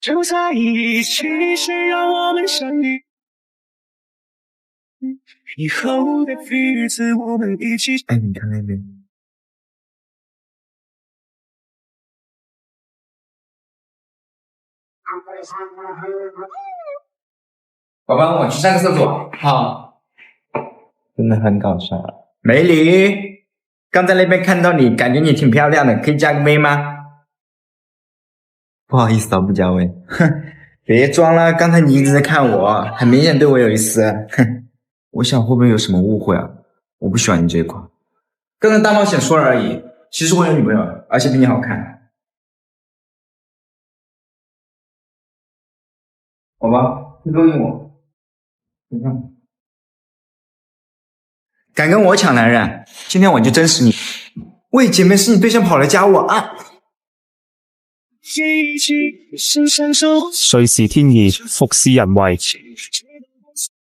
就在一起时让我们相遇，以后的日子我们一起。哎，你看那边。宝宝，我去上个厕所。好。真的很搞笑。美女，刚在那边看到你，感觉你挺漂亮的，可以加个微吗？不好意思啊，不加微。哼，别装了，刚才你一直在看我，很明显对我有意思。哼，我想会不会有什么误会啊？我不喜欢你这一块。刚才大冒险说了而已，其实我有女朋友，而且比你好看。好吧，你勾引我。你看。敢跟我抢男人，今天我就真实你。喂，姐妹，是你对象跑来加我啊！一起深深手瑞士天意，服侍人为。